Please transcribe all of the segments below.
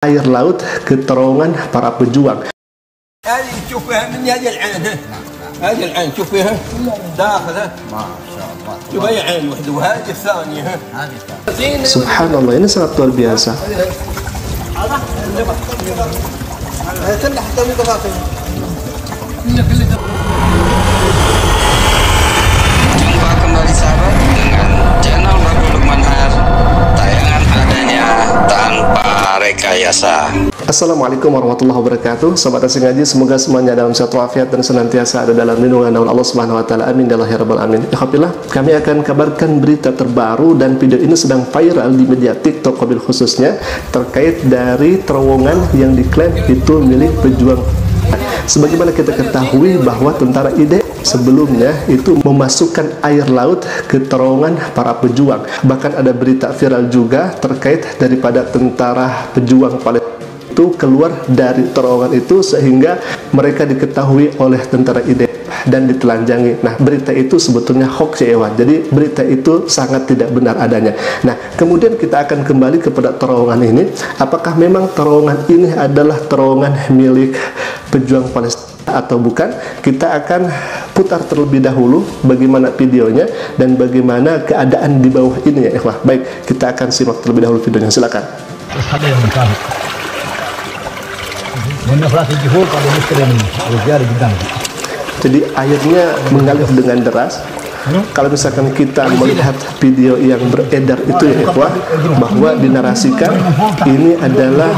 air laut ke terowongan para pejuang. هذه تشوف فيها من هذه العين، هذه العين شوف فيها داخلها ما شاء الله، شوف هي عين واحدة وهذه الثانية هذه. Subhanallah, ini sangat luar biasa. Jumpa kembali sahabat dengan channel Babu Lukman Har, tayangan adanya tanpa rekayasa. Assalamualaikum warahmatullahi wabarakatuh. Sobat Asing Ngaji, semoga semuanya dalam sehat walafiat dan senantiasa ada dalam lindungan Allah Subhanahu wa taala. Amin ya rabbal alamin. Alhamdulillah, kami akan kabarkan berita terbaru dan video ini sedang viral di media TikTok mobil khususnya terkait dari terowongan yang diklaim itu milik pejuang. Sebagaimana kita ketahui bahwa tentara IDE sebelumnya itu memasukkan air laut ke terowongan para pejuang. Bahkan ada berita viral juga terkait daripada tentara pejuang Palestina itu keluar dari terowongan itu sehingga mereka diketahui oleh tentara IDE dan ditelanjangi. Nah, berita itu sebetulnya hoax ya Ewan. Jadi berita itu sangat tidak benar adanya. Nah, kemudian kita akan kembali kepada terowongan ini. Apakah memang terowongan ini adalah terowongan milik pejuang Palestina atau bukan? Kita akan putar terlebih dahulu bagaimana videonya dan bagaimana keadaan di bawah ini ya Ewan. Baik, kita akan simak terlebih dahulu videonya. Silakan. Jadi airnya mengalir dengan deras. Kalau misalkan kita melihat video yang beredar itu ya ikhwah, bahwa dinarasikan ini adalah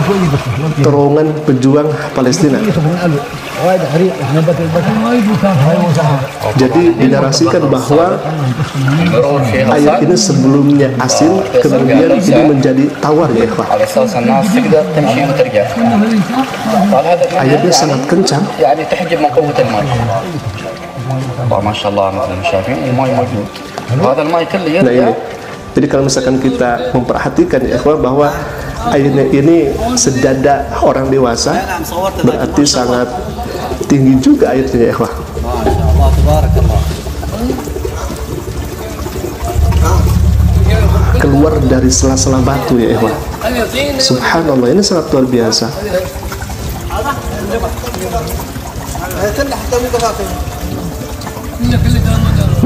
terowongan pejuang Palestina. Jadi dinarasikan bahwa air ini sebelumnya asin, kemudian ini menjadi tawar ya ikhwah. Airnya sangat kencang. Nah ini, jadi kalau misalkan kita memperhatikan ya ikhwah bahwa airnya ini sedada orang dewasa, berarti sangat tinggi juga airnya ya ikhwah. Keluar dari sela-sela batu ya ikhwah. Subhanallah, ini sangat luar biasa.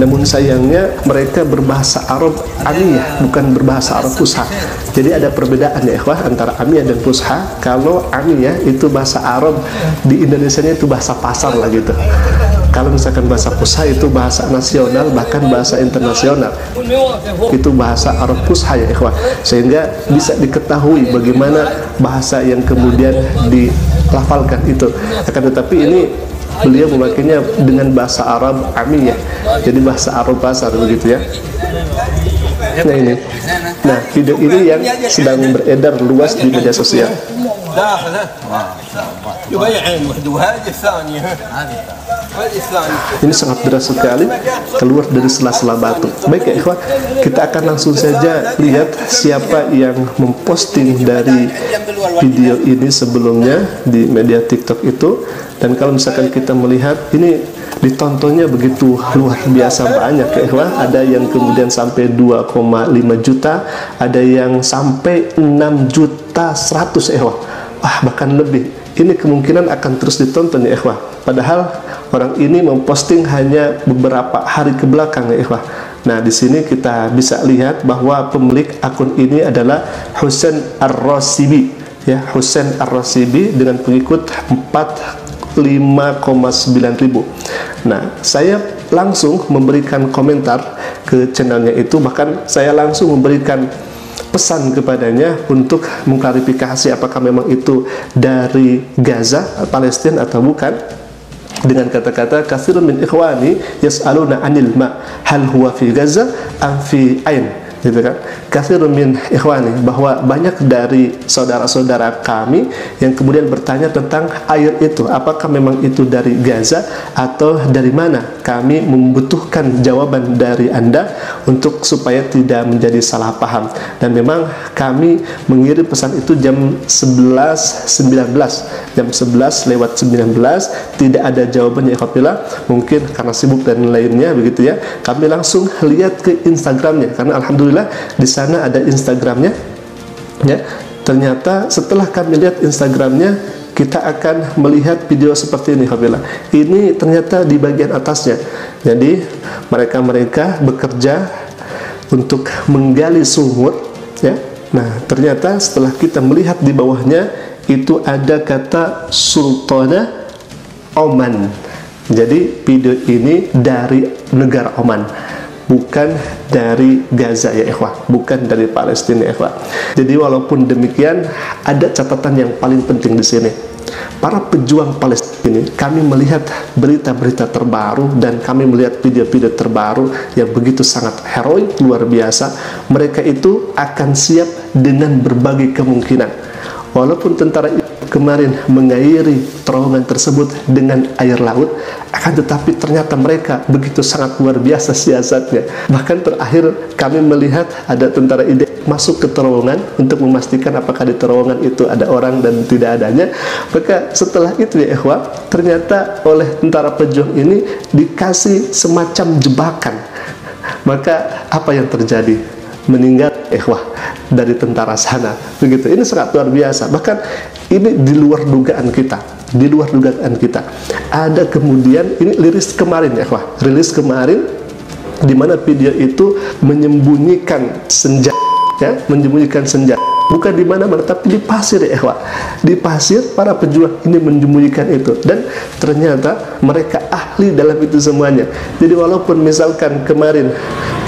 Namun sayangnya mereka berbahasa Arab Amiyah, bukan berbahasa Arab Fusha. Jadi ada perbedaan ya ikhwah antara Amiyah dan Fusha. Kalau Amiyah itu bahasa Arab, di Indonesianya itu bahasa pasar lah gitu. Kalau misalkan bahasa Fusha itu bahasa nasional, bahkan bahasa internasional. Itu bahasa Arab Fusha ya ikhwah. Sehingga bisa diketahui bagaimana bahasa yang kemudian dilafalkan itu. Akan tetapi ini beliau memakannya dengan bahasa Arab Amiyah, jadi bahasa Arab pasar begitu ya. Nah ini, nah video ini yang sedang beredar luas di media sosial. Ini sangat deras sekali, keluar dari sela-sela batu. Baik ya ikhwah, kita akan langsung saja lihat siapa yang memposting dari video ini sebelumnya di media TikTok itu. Dan kalau misalkan kita melihat ini ditontonnya begitu luar biasa banyak ya ikhwah. Ada yang kemudian sampai 2,5 juta, ada yang sampai 6 juta 100 ikhwah. Wah, bahkan lebih. Ini kemungkinan akan terus ditonton ya ikhwah. Padahal orang ini memposting hanya beberapa hari ke belakang ya ikhwah. Nah, di sini kita bisa lihat bahwa pemilik akun ini adalah Husain Ar-Rasibi ya, Husain Ar-Rasibi dengan pengikut 45,9 ribu. Nah, saya langsung memberikan komentar ke channelnya itu, bahkan saya langsung memberikan pesan kepadanya untuk mengklarifikasi apakah memang itu dari Gaza, Palestina atau bukan, dengan kata-kata katsirun min ikhwani yas'aluna 'anil ma hal huwa fi Gaza am fi ain, gitu kan. Katsirun min ikhwani, bahwa banyak dari saudara-saudara kami yang kemudian bertanya tentang air itu, apakah memang itu dari Gaza atau dari mana. Kami membutuhkan jawaban dari Anda untuk supaya tidak menjadi salah paham. Dan memang kami mengirim pesan itu jam 11.19, jam 11:19, tidak ada jawabannya ikhwatilah, mungkin karena sibuk dan lainnya begitu ya. Kami langsung lihat ke Instagramnya, karena alhamdulillah di sana ada Instagramnya ya. ternyata setelah kami lihat Instagramnya, kita akan melihat video seperti ini. Alhamdulillah, ini ternyata di bagian atasnya. Jadi mereka bekerja untuk menggali sumur, ya. Nah, ternyata setelah kita melihat di bawahnya itu ada kata Sultanah Oman. Jadi video ini dari negara Oman, bukan dari Gaza ya ikhwah, bukan dari Palestina ya ikhwah. Jadi walaupun demikian, ada catatan yang paling penting di sini. Para pejuang Palestina, kami melihat berita-berita terbaru dan kami melihat video-video terbaru yang begitu sangat heroik, luar biasa. Mereka itu akan siap dengan berbagai kemungkinan. Walaupun tentara kemarin mengairi terowongan tersebut dengan air laut, akan tetapi ternyata mereka begitu sangat luar biasa siasatnya. Bahkan terakhir kami melihat ada tentara IDF masuk ke terowongan untuk memastikan apakah di terowongan itu ada orang dan tidak adanya. Maka setelah itu ya ikhwah, ternyata oleh tentara pejuang ini dikasih semacam jebakan. Maka apa yang terjadi? Meninggal ikhwah dari tentara sana. Begitu. Ini sangat luar biasa. Bahkan ini di luar dugaan kita. Di luar dugaan kita. Ada kemudian ini rilis kemarin ya ikhwah. Rilis kemarin di mana video itu menyembunyikan senjata, ya, menyembunyikan senjata. Bukan di mana-mana, tapi di pasir ya ikhwah. Di pasir para pejuang ini menyembunyikan itu, dan ternyata mereka ahli dalam itu semuanya. Jadi walaupun misalkan kemarin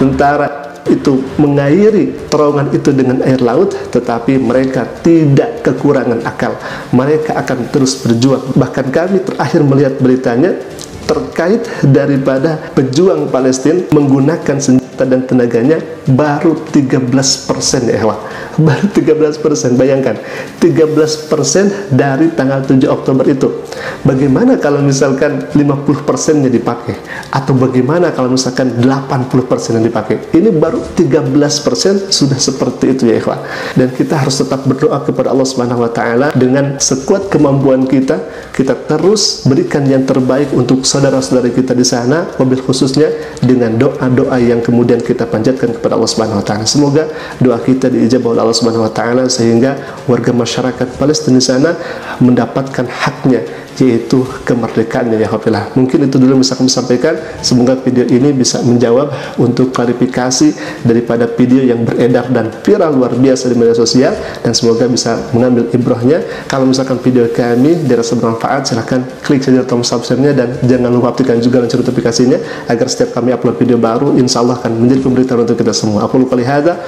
tentara itu mengairi terowongan itu dengan air laut, tetapi mereka tidak kekurangan akal. Mereka akan terus berjuang. Bahkan kami terakhir melihat beritanya terkait daripada pejuang Palestina menggunakan senjata dan tenaganya baru 13% ya ikhwah. Baru 13%, bayangkan 13% dari tanggal 7 Oktober itu. Bagaimana kalau misalkan 50%-nya dipakai, atau bagaimana kalau misalkan 80% yang dipakai? Ini baru 13% sudah seperti itu ya ikhwah. Dan kita harus tetap berdoa kepada Allah Subhanahu wa taala dengan sekuat kemampuan kita. Kita terus berikan yang terbaik untuk saudara-saudari kita di sana, wabil khususnya dengan doa-doa yang kemudian kita panjatkan kepada Allah Subhanahu wa taala. Semoga doa kita diijabah oleh Allah Subhanahu wa taala sehingga warga masyarakat Palestina di sana mendapatkan haknya, yaitu kemerdekaannya ya Alhamdulillah. Mungkin itu dulu bisa kami sampaikan. Semoga video ini bisa menjawab untuk klarifikasi daripada video yang beredar dan viral luar biasa di media sosial, dan semoga bisa mengambil ibrahnya. Kalau misalkan video kami dirasa bermanfaat, silahkan klik saja tombol subscribe-nya dan jangan lupa aktifkan juga lonceng notifikasinya agar setiap kami upload video baru insya Allah akan menjadi pemberitaan untuk kita semua. Aku lupa lihada.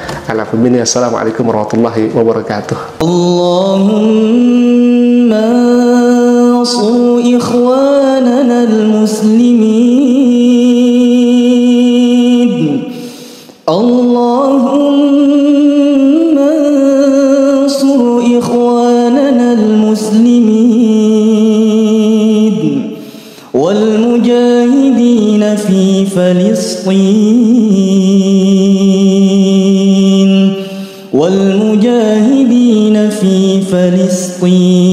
Assalamualaikum warahmatullahi wabarakatuh. Allahumma انصر إخواننا المسلمين اللهم انصر إخواننا المسلمين والمجاهدين في فلسطين والمجاهدين في فلسطين